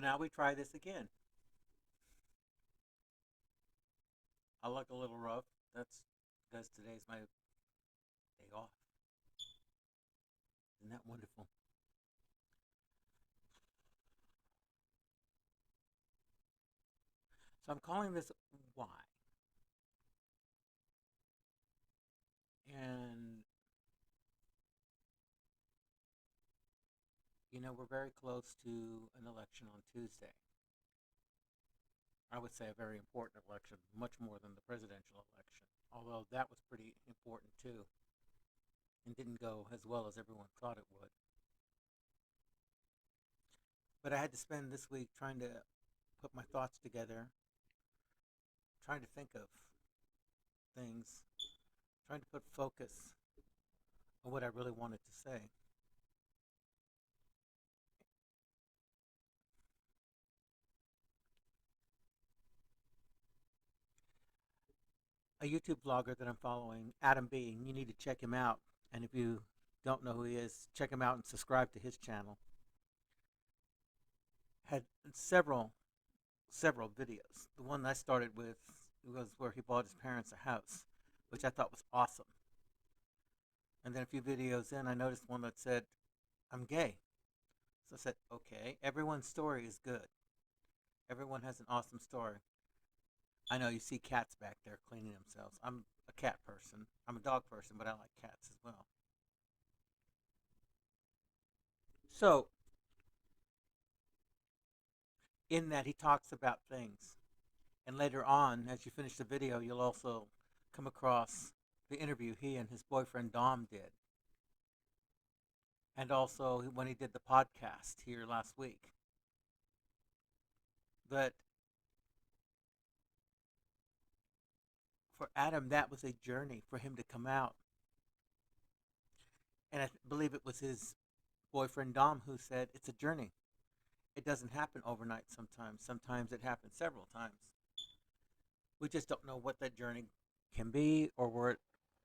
So now we try this again. I look a little rough. That's because today's my day off. Isn't that wonderful? So I'm calling this Why. And, we're very close to an election on Tuesday. I would say a very important election, much more than the presidential election. Although that was pretty important too, and didn't go as well as everyone thought it would. But I had to spend this week trying to put my thoughts together, trying to think of things, trying to put focus on what I really wanted to say. A YouTube vlogger that I'm following, Adam B, and you need to check him out. And if you don't know who he is, check him out and subscribe to his channel. Had several videos. The one I started with was where he bought his parents a house, which I thought was awesome. And then a few videos in, I noticed one that said, I'm gay. So I said, okay, everyone's story is good. Everyone has an awesome story. I know you see cats back there cleaning themselves. I'm a cat person. I'm a dog person, but I like cats as well. So, in that, he talks about things. And later on, as you finish the video, you'll also come across the interview he and his boyfriend Dom did. And also when he did the podcast here last week. But for Adam, that was a journey for him to come out. And I believe it was his boyfriend Dom who said it's a journey. It doesn't happen overnight sometimes. Sometimes it happens several times. We just don't know what that journey can be or where it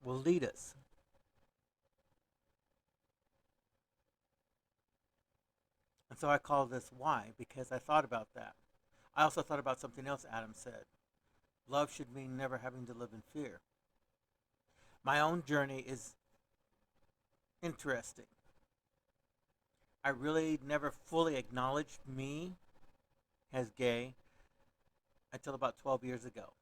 will lead us. And so I call this Why, because I thought about that. I also thought about something else Adam said. Love should mean never having to live in fear. My own journey is interesting. I really never fully acknowledged me as gay until about 12 years ago.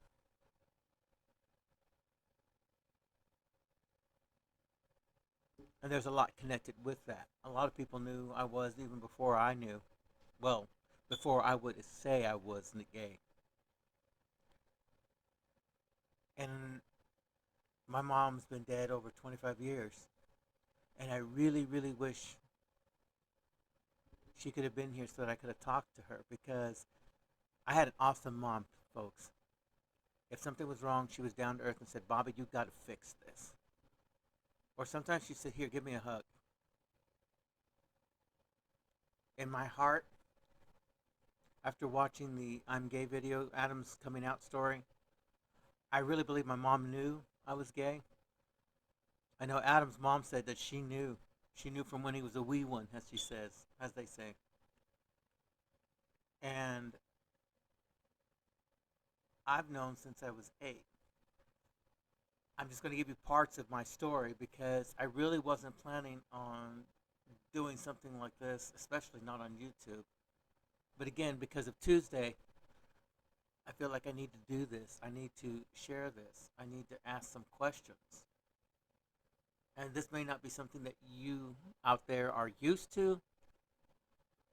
And there's a lot connected with that. A lot of people knew I was even before I knew. Well, before I would say I was gay. And my mom's been dead over 25 years. And I really, really wish she could have been here so that I could have talked to her because I had an awesome mom, folks. If something was wrong, she was down to earth and said, Bobby, you got to fix this. Or sometimes she'd say, here, give me a hug. In my heart, after watching the I'm gay video, Adam's coming out story, I really believe my mom knew I was gay. I know Adam's mom said that she knew. She knew from when he was a wee one, as she says, as they say. And I've known since I was 8. I'm just going to give you parts of my story because I really wasn't planning on doing something like this, especially not on YouTube. But again, because of Tuesday, I feel like I need to do this. I need to share this. I need to ask some questions. And this may not be something that you out there are used to,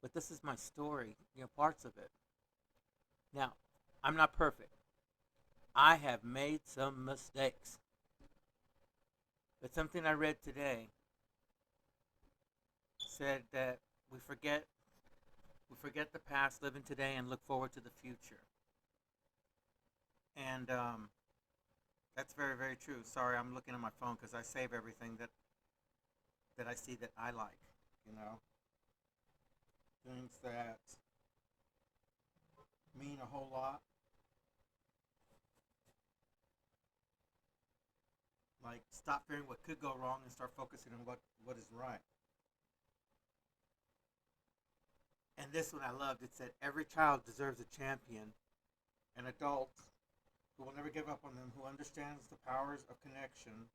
but this is my story, parts of it. Now, I'm not perfect. I have made some mistakes. But something I read today said that we forget we forget the past, live in today, and look forward to the future. And that's very, very true. Sorry, I'm looking at my phone because I save everything that I see that I like. You know, things that mean a whole lot, like stop fearing what could go wrong and start focusing on what is right. And this one I loved. It said, "Every child deserves a champion, an adult who will never give up on them, who understands the powers of connection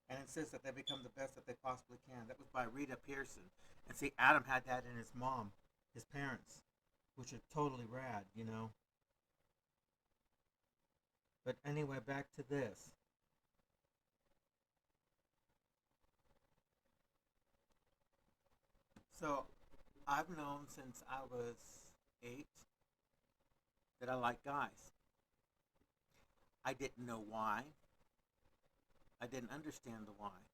and insists that they become the best that they possibly can." That was by Rita Pearson. And see, Adam had that in his mom, his parents, which are totally rad, you know. But anyway, back to this. So I've known since I was 8 that I like guys. I didn't know why. I didn't understand the why.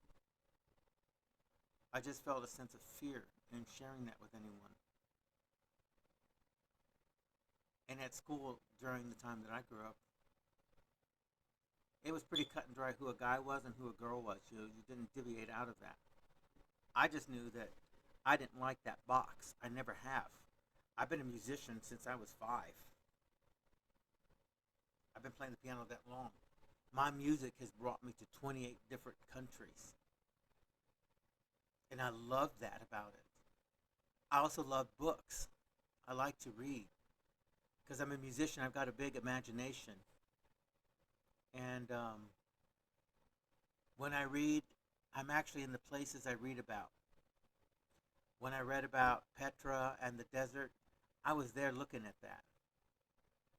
I just felt a sense of fear in sharing that with anyone. And at school, during the time that I grew up, it was pretty cut and dry who a guy was and who a girl was. You didn't deviate out of that. I just knew that I didn't like that box. I never have. I've been a musician since I was 5. I've been playing the piano that long. My music has brought me to 28 different countries. And I love that about it. I also love books. I like to read. Because I'm a musician, I've got a big imagination. And when I read, I'm actually in the places I read about. When I read about Petra and the desert, I was there looking at that.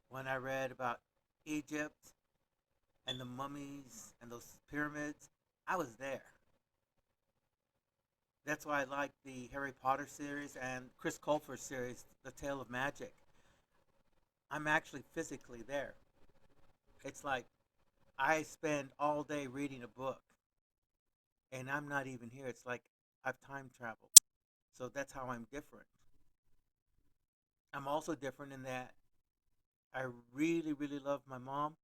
When I read about Egypt and the mummies and those pyramids, I was there. That's why I like the Harry Potter series and Chris Colfer's series, The Tale of Magic. I'm actually physically there. It's like I spend all day reading a book and I'm not even here. It's like I've time traveled. So that's how I'm different. I'm also different in that I really, really love my mom.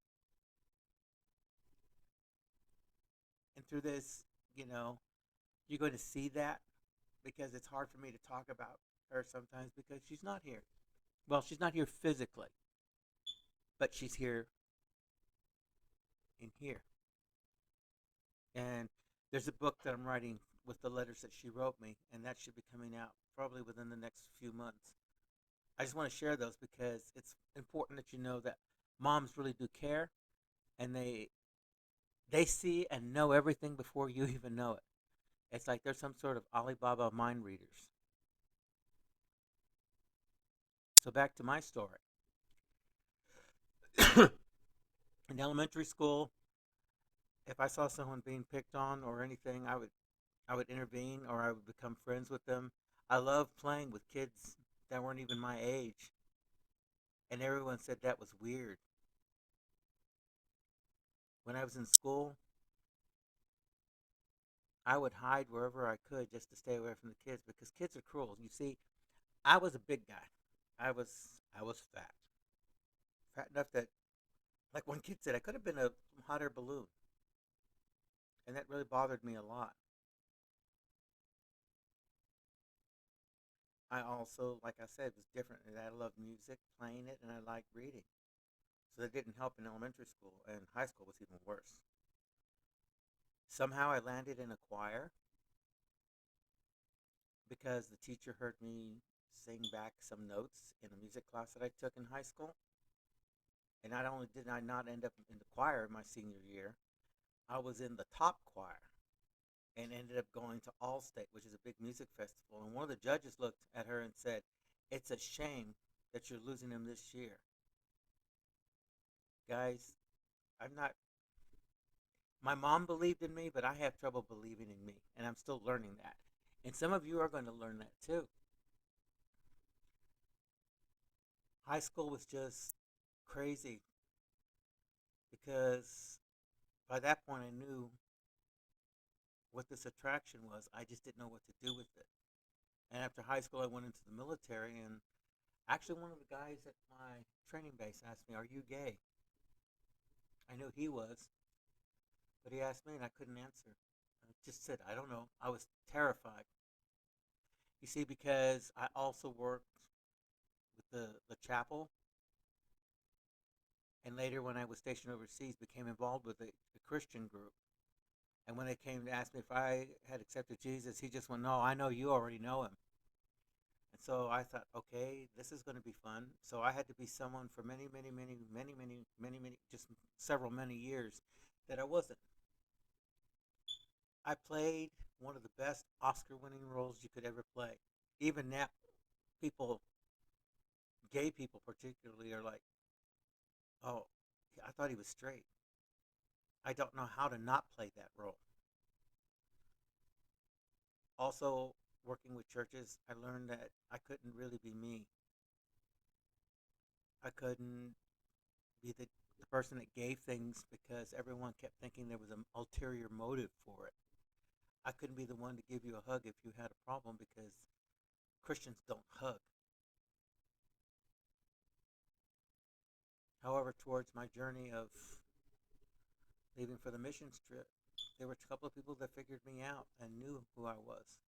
And through this, you know, you're going to see that because it's hard for me to talk about her sometimes because she's not here. Well, she's not here physically, but she's here in here. And there's a book that I'm writing with the letters that she wrote me, and that should be coming out probably within the next few months. I just want to share those because it's important that you know that moms really do care, and they see and know everything before you even know it. It's like there's some sort of Alibaba mind readers. So back to my story. In elementary school, if I saw someone being picked on or anything, I would intervene or I would become friends with them. I loved playing with kids that weren't even my age, and everyone said that was weird. When I was in school, I would hide wherever I could just to stay away from the kids because kids are cruel. You see, I was a big guy. I was fat, fat enough that, like one kid said, I could have been a hot air balloon, and that really bothered me a lot. I also, like I said, was different in that I loved music, playing it, and I liked reading. So that didn't help in elementary school, and high school was even worse. Somehow I landed in a choir because the teacher heard me sing back some notes in a music class that I took in high school. And not only did I not end up in the choir my senior year, I was in the top choir and ended up going to Allstate, which is a big music festival. And one of the judges looked at her and said, "It's a shame that you're losing him this year." Guys, I'm not, my mom believed in me, but I have trouble believing in me. And I'm still learning that. And some of you are going to learn that too. High school was just crazy because by that point I knew what this attraction was. I just didn't know what to do with it. And after high school, I went into the military, and actually, one of the guys at my training base asked me, "Are you gay?" I knew he was, but he asked me, and I couldn't answer. I just said, "I don't know." I was terrified. You see, because I also worked with the chapel, and later when I was stationed overseas, became involved with a Christian group. And when they came to ask me if I had accepted Jesus, he just went, "No, I know you already know him." So I thought, okay, this is going to be fun. So I had to be someone for many, just several many years that I wasn't. I played one of the best Oscar-winning roles you could ever play. Even now, people, gay people particularly, are like, "Oh, I thought he was straight." I don't know how to not play that role. Also, working with churches, I learned that I couldn't really be me. I couldn't be the person that gave things because everyone kept thinking there was an ulterior motive for it. I couldn't be the one to give you a hug if you had a problem because Christians don't hug. However, towards my journey of leaving for the mission trip, there were a couple of people that figured me out and knew who I was.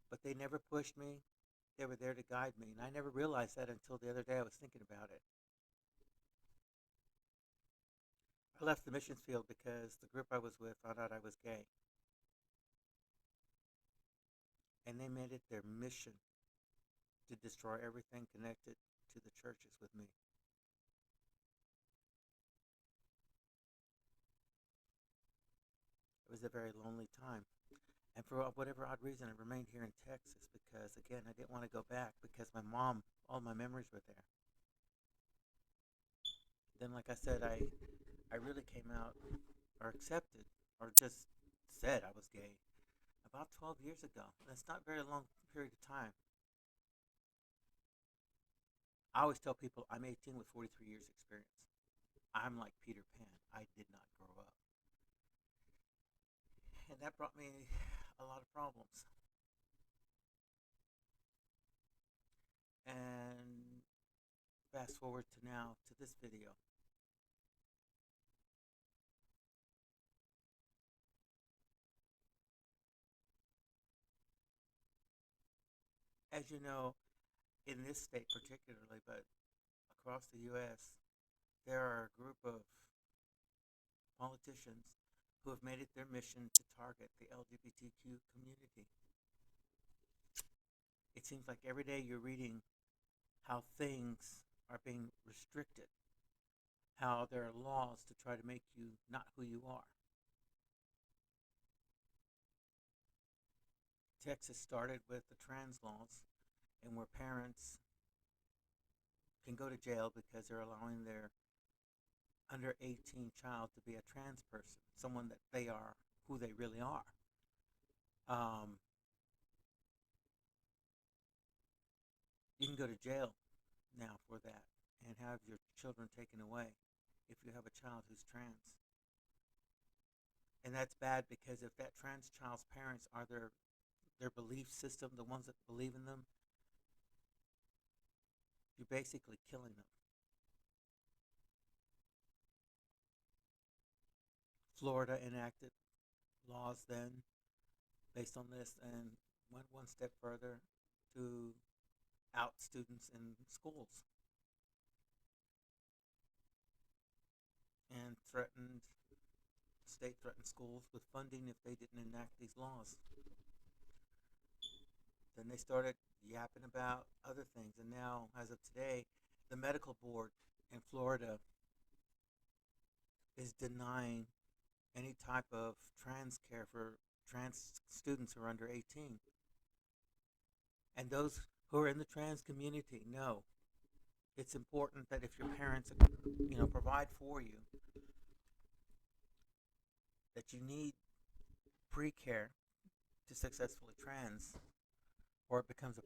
But they never pushed me. They were there to guide me. And I never realized that until the other day I was thinking about it. I left the missions field because the group I was with found out I was gay. And they made it their mission to destroy everything connected to the churches with me. It was a very lonely time. And for whatever odd reason, I remained here in Texas because, again, I didn't want to go back because my mom, all my memories were there. Then, like I said, I really came out or accepted or just said I was gay about 12 years ago. That's not a very long period of time. I always tell people I'm 18 with 43 years experience. I'm like Peter Pan. I did not grow up. And that brought me a lot of problems. And fast forward to now to this video. As you know, in this state particularly, but across the U.S., there are a group of politicians who have made it their mission to target the LGBTQ community. It seems like every day you're reading how things are being restricted, how there are laws to try to make you not who you are. Texas started with the trans laws, and where parents can go to jail because they're allowing their under 18 child to be a trans person, someone that they are who they really are. Um, you can go to jail now for that and have your children taken away if you have a child who's trans. And that's bad because if that trans child's parents are their belief system, the ones that believe in them, you're basically killing them. Florida enacted laws then based on this and went one step further to out students in schools and state threatened schools with funding if they didn't enact these laws. Then they started yapping about other things, and now, as of today, the medical board in Florida is denying any type of trans care for trans students who are under 18. And those who are in the trans community know it's important that if your parents, provide for you, that you need pre-care to successfully trans, or it becomes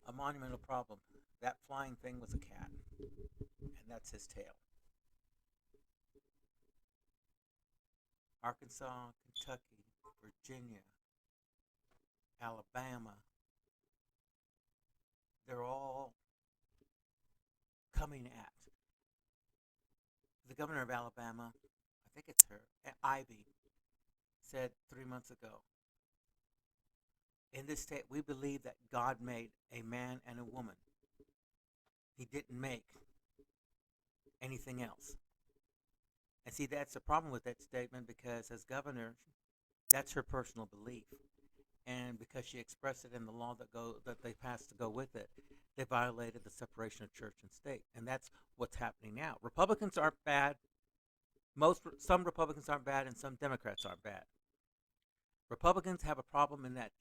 a monumental problem. That flying thing was a cat, and that's his tail. Arkansas, Kentucky, Virginia, Alabama, they're all coming at the governor of Alabama. I think it's her, Ivy, said 3 months ago, in this state, we believe that God made a man and a woman. He didn't make anything else. And see, that's the problem with that statement because as governor, that's her personal belief. and because she expressed it in the law that they passed to go with it, they violated the separation of church and state, and that's what's happening now. Republicans aren't bad. Some Republicans aren't bad, and some Democrats aren't bad. Republicans have a problem in that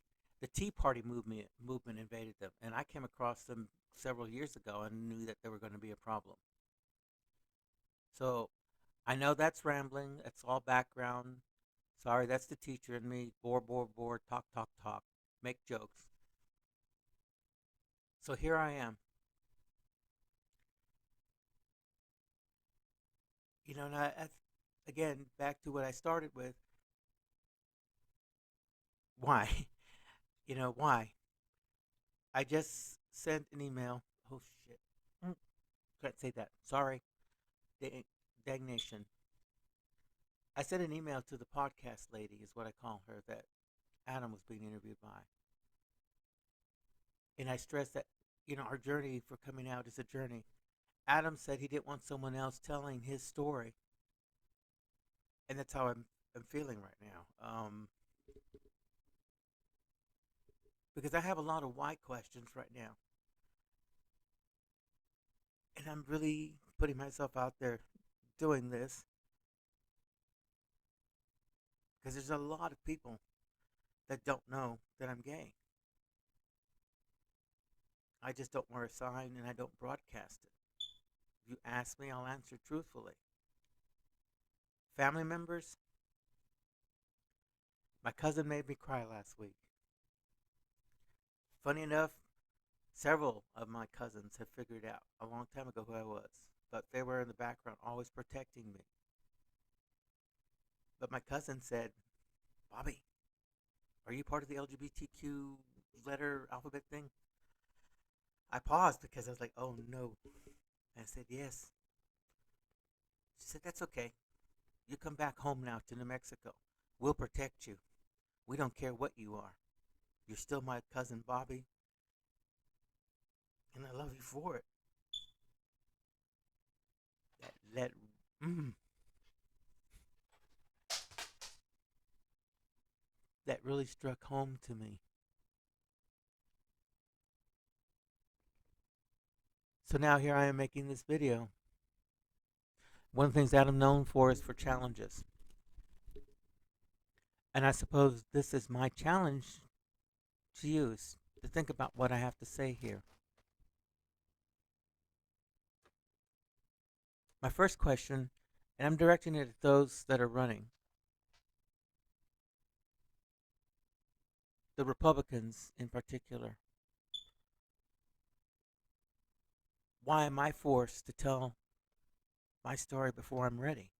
the Tea Party movement invaded them, and I came across them several years ago and knew that they were going to be a problem. So I know that's rambling. That's all background. Sorry, that's the teacher in me. Bore, bore, bore. Talk, talk, talk. Make jokes. So here I am. And again, back to what I started with. Why? Why? I just sent an email. Oh, shit. Can't say that. Sorry. Dagnation. I sent an email to the podcast lady, is what I call her, that Adam was being interviewed by. And I stressed that, our journey for coming out is a journey. Adam said he didn't want someone else telling his story. And that's how I'm feeling right now. Because I have a lot of why questions right now. And I'm really putting myself out there doing this because there's a lot of people that don't know that I'm gay. I just don't wear a sign and I don't broadcast it. If you ask me, I'll answer truthfully. Family members, my cousin made me cry last week. Funny enough, several of my cousins have figured out a long time ago who I was, but they were in the background always protecting me. But my cousin said, Bobby, are you part of the LGBTQ letter alphabet thing? I paused because I was like, oh no. And I said, yes. She said, that's okay. You come back home now to New Mexico. We'll protect you. We don't care what you are. You're still my cousin Bobby. And I love you for it. That that really struck home to me. So now here I am making this video. One of the things that I'm known for is for challenges. And I suppose this is my challenge to you, is to think about what I have to say here. My first question, and I'm directing it at those that are running. The Republicans in particular. Why am I forced to tell my story before I'm ready?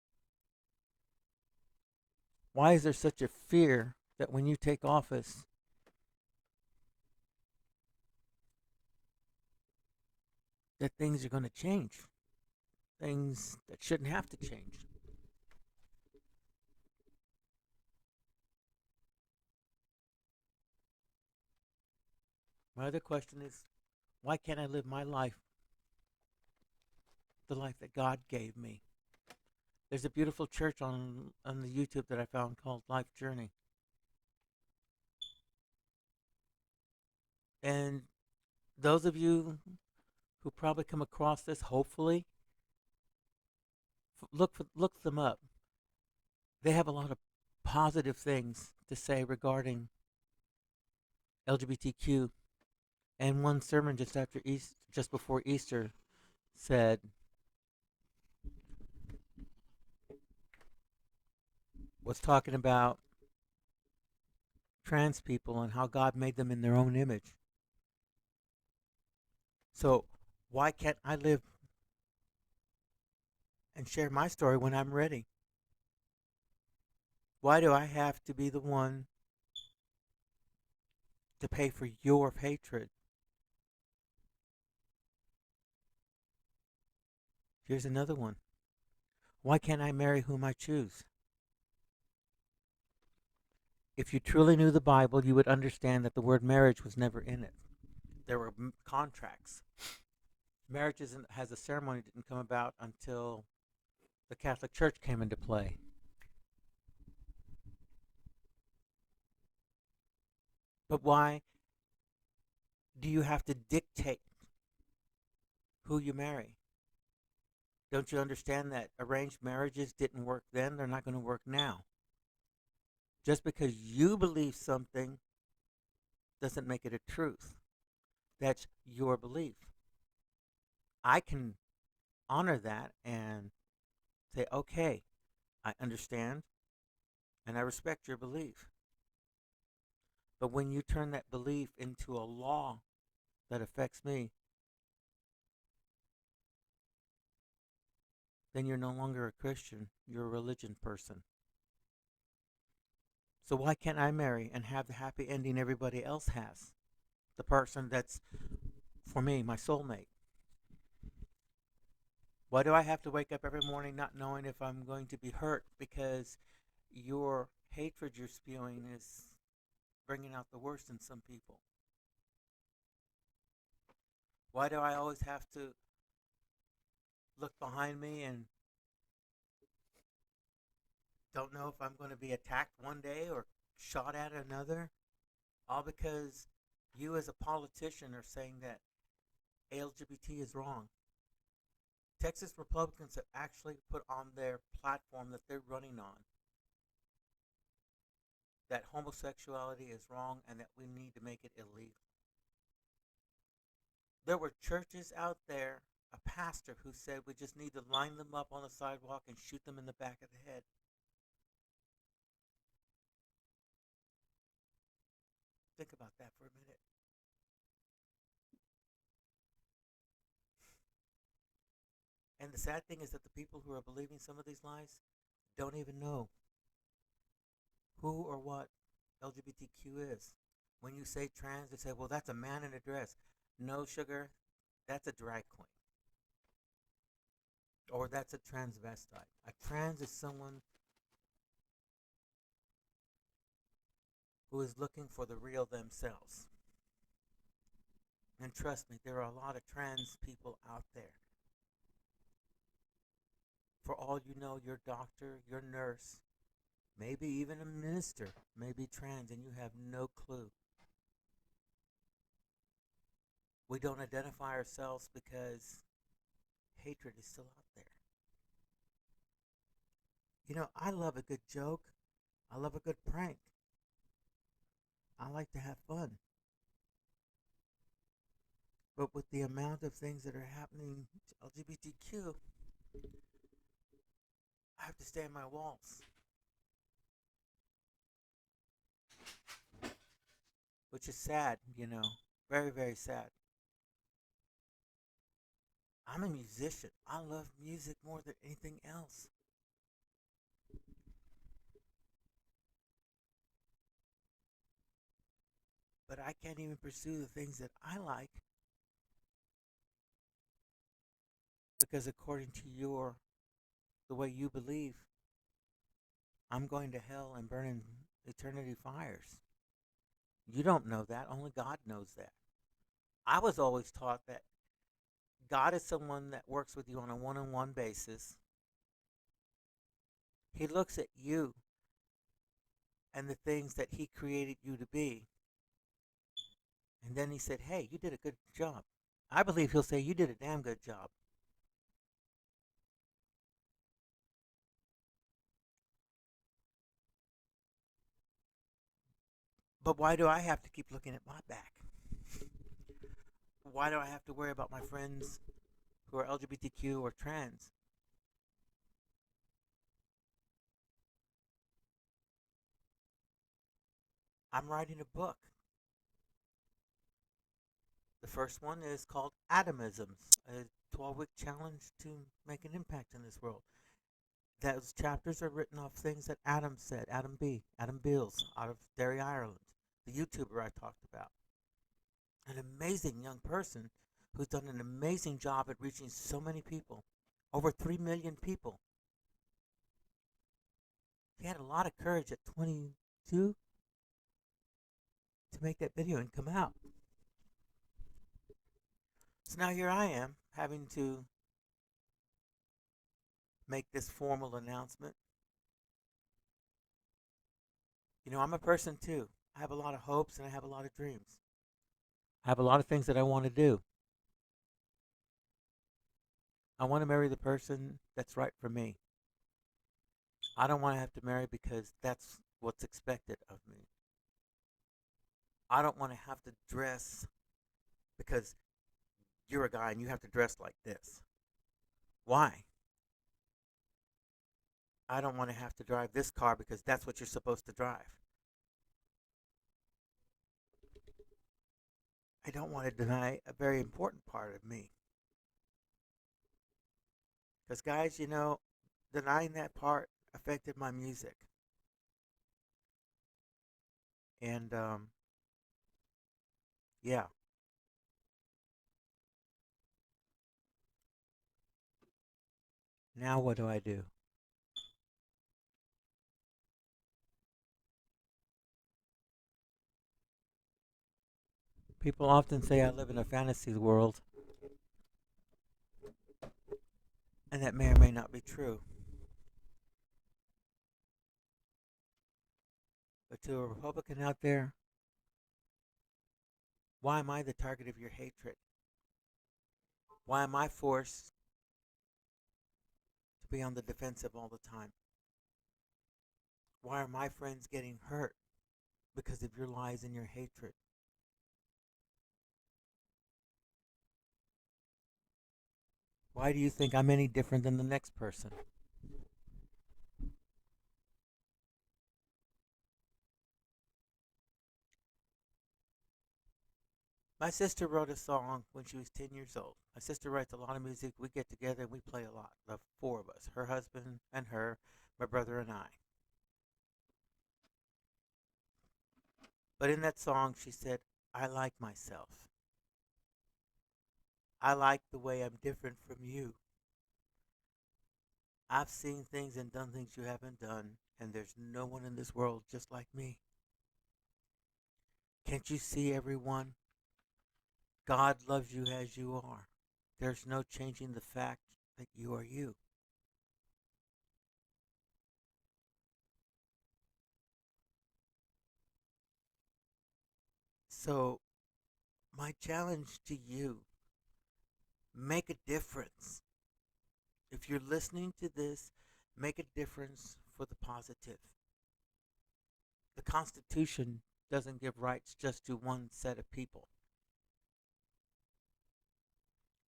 Why is there such a fear that when you take office, that things are going to change? Things that shouldn't have to change. My other question is, why can't I live my life, the life that God gave me? There's a beautiful church on the YouTube that I found called Life Journey. And those of you who probably come across this, hopefully, look them up. They have a lot of positive things to say regarding LGBTQ. And one sermon just before Easter said, was talking about trans people and how God made them in their own image. So why can't I live and share my story when I'm ready? Why do I have to be the one to pay for your hatred? Here's another one. Why can't I marry whom I choose? If you truly knew the Bible, you would understand that the word marriage was never in it. There were contracts. Marriage has a ceremony that didn't come about until the Catholic Church came into play. But why do you have to dictate who you marry? Don't you understand that arranged marriages didn't work then? They're not going to work now. Just because you believe something doesn't make it a truth. That's your belief. I can honor that and say, okay, I understand and I respect your belief. But when you turn that belief into a law that affects me, then you're no longer a Christian. You're a religion person. So why can't I marry and have the happy ending everybody else has? The person that's, for me, my soulmate. Why do I have to wake up every morning not knowing if I'm going to be hurt because your hatred you're spewing is bringing out the worst in some people? Why do I always have to look behind me and don't know if I'm going to be attacked one day or shot at another? All because you, as a politician, are saying that LGBT is wrong. Texas Republicans have actually put on their platform that they're running on that homosexuality is wrong and that we need to make it illegal. There were churches out there, a pastor who said we just need to line them up on the sidewalk and shoot them in the back of the head. Think about that for a minute. And the sad thing is that the people who are believing some of these lies don't even know who or what LGBTQ is. When you say trans, they say, well, that's a man in a dress. No, sugar, that's a drag queen. Or that's a transvestite. A trans is someone who is looking for the real themselves. And trust me, there are a lot of trans people out there. For all you know, your doctor, your nurse, maybe even a minister may be trans and you have no clue. We don't identify ourselves because hatred is still out there. You know, I love a good joke. I love a good prank. I like to have fun. But with the amount of things that are happening to LGBTQ, I have to stay in my walls, which is sad, you know, very, very sad. I'm a musician. I love music more than anything else. But I can't even pursue the things that I like because according to the way you believe, I'm going to hell and burn in eternity fires. You don't know that. Only God knows that. I was always taught that God is someone that works with you on a one-on-one basis. He looks at you and the things that he created you to be. And then he said, hey, you did a good job. I believe he'll say, you did a damn good job. But why do I have to keep looking at my back? Why do I have to worry about my friends who are LGBTQ or trans? I'm writing a book. The first one is called Atomisms, a 12-week challenge to make an impact in this world. Those chapters are written off things that Adam said, Adam B., Adam Beals, out of Derry, Ireland, the YouTuber I talked about. An amazing young person who's done an amazing job at reaching so many people, over 3 million people. He had a lot of courage at 22 to make that video and come out. So now here I am having to make this formal announcement. You know, I'm a person too. I have a lot of hopes and I have a lot of dreams. I have a lot of things that I want to do. I want to marry the person that's right for me. I don't want to have to marry because that's what's expected of me. I don't want to have to dress because you're a guy and you have to dress like this. Why? I don't want to have to drive this car because that's what you're supposed to drive. I don't want to deny a very important part of me. Because, guys, denying that part affected my music. And, yeah. Now what do I do? People often say I live in a fantasy world, and that may or may not be true. But to a Republican out there, why am I the target of your hatred? Why am I forced to be on the defensive all the time? Why are my friends getting hurt because of your lies and your hatred? Why do you think I'm any different than the next person? My sister wrote a song when she was 10 years old. My sister writes a lot of music. We get together and we play a lot. The four of us, her husband and her, my brother and I. But in that song, she said, I like myself. I like the way I'm different from you. I've seen things and done things you haven't done, and there's no one in this world just like me. Can't you see, everyone? God loves you as you are. There's no changing the fact that you are you. So, my challenge to you, make a difference. If you're listening to this, make a difference for the positive. The Constitution doesn't give rights just to one set of people.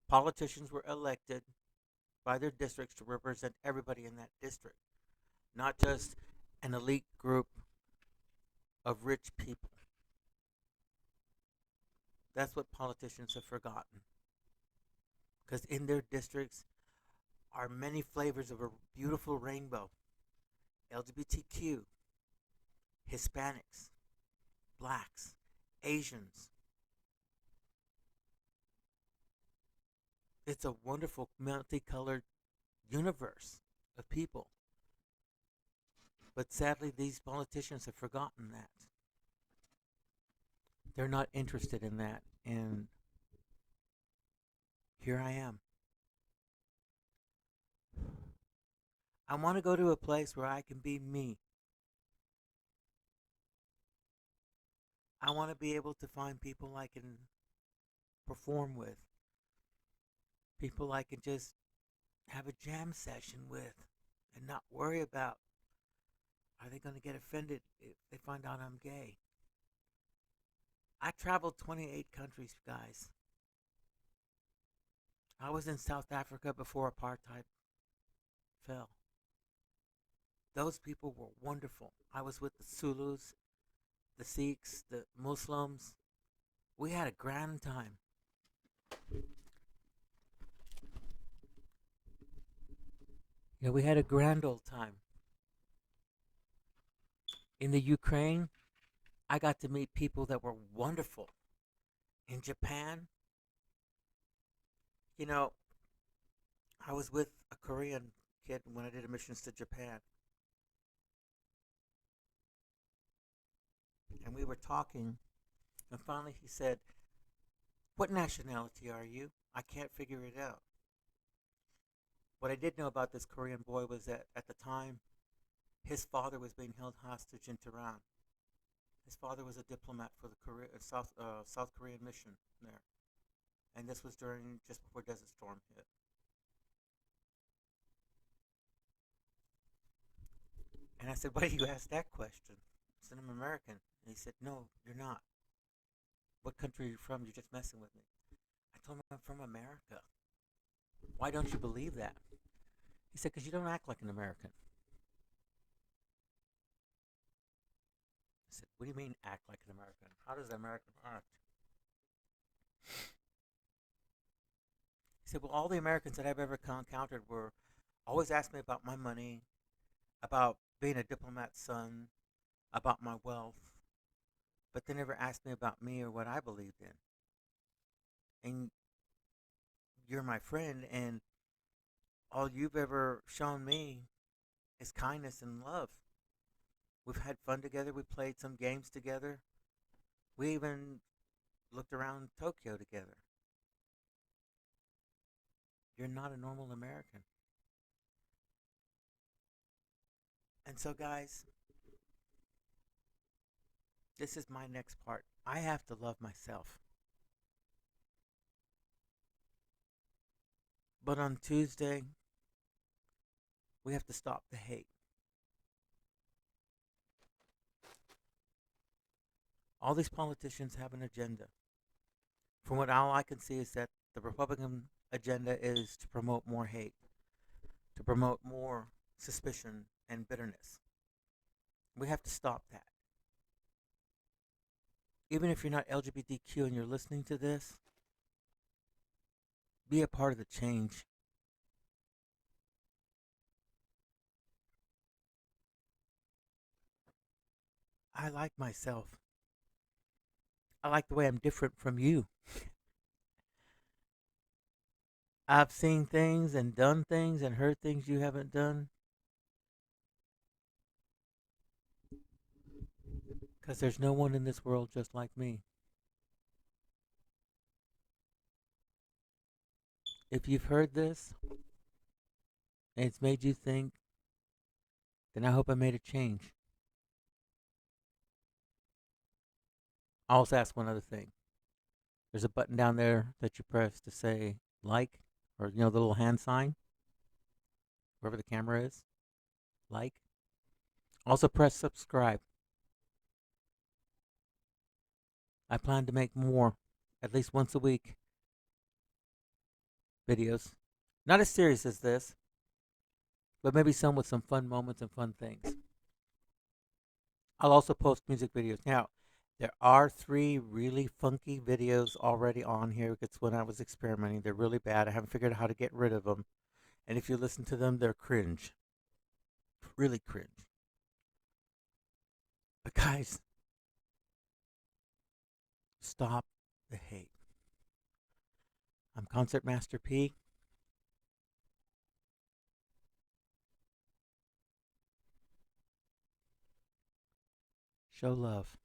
Politicians were elected by their districts to represent everybody in that district, not just an elite group of rich people. That's what politicians have forgotten. Because in their districts are many flavors of a beautiful rainbow: LGBTQ, Hispanics, blacks, Asians. It's a wonderful multicolored universe of people. But sadly, these politicians have forgotten that. They're not interested in that. And here I am. I want to go to a place where I can be me. I want to be able to find people I can perform with, people I can just have a jam session with and not worry about, are they going to get offended if they find out I'm gay? I traveled 28 countries, guys. I was in South Africa before apartheid fell. Those people were wonderful. I was with the Zulus, the Sikhs, the Muslims. We had a grand time. Yeah, we had a grand old time. In the Ukraine, I got to meet people that were wonderful. In Japan, you know, I was with a Korean kid when I did missions to Japan, and we were talking, and finally he said, what nationality are you? I can't figure it out. What I did know about this Korean boy was that at the time, his father was being held hostage in Tehran. His father was a diplomat for the South Korean mission there, and this was during just before Desert Storm hit. And I said, "Why do you ask that question?" I said, "I'm American." And he said, "No, you're not. What country are you from? You're just messing with me." I told him, "I'm from America. Why don't you believe that?" He said, "Because you don't act like an American." I said, "What do you mean act like an American? How does an American act?" He said, "Well, all the Americans that I've ever encountered were always asked me about my money, about being a diplomat's son, about my wealth, but they never asked me about me or what I believed in. And you're my friend, and all you've ever shown me is kindness and love. We've had fun together. We played some games together. We even looked around Tokyo together. You're not a normal American." And so, guys, this is my next part. I have to love myself. But on Tuesday, we have to stop the hate. All these politicians have an agenda. From what all I can see is that the Republican agenda is to promote more hate, to promote more suspicion and bitterness. We have to stop that. Even if you're not LGBTQ and you're listening to this, be a part of the change. I like myself. I like the way I'm different from you. I've seen things and done things and heard things you haven't done because there's no one in this world just like me. If you've heard this and it's made you think, then I hope I made a change. I'll also ask one other thing. There's a button down there that you press to say like, or the little hand sign, wherever the camera is. Like. Also press subscribe. I plan to make more, at least once a week, videos. Not as serious as this, but maybe some with some fun moments and fun things. I'll also post music videos. Now, there are 3 really funky videos already on here. It's when I was experimenting. They're really bad. I haven't figured out how to get rid of them. And if you listen to them, they're cringe. Really cringe. But guys, stop the hate. I'm Concert Master P. Show love.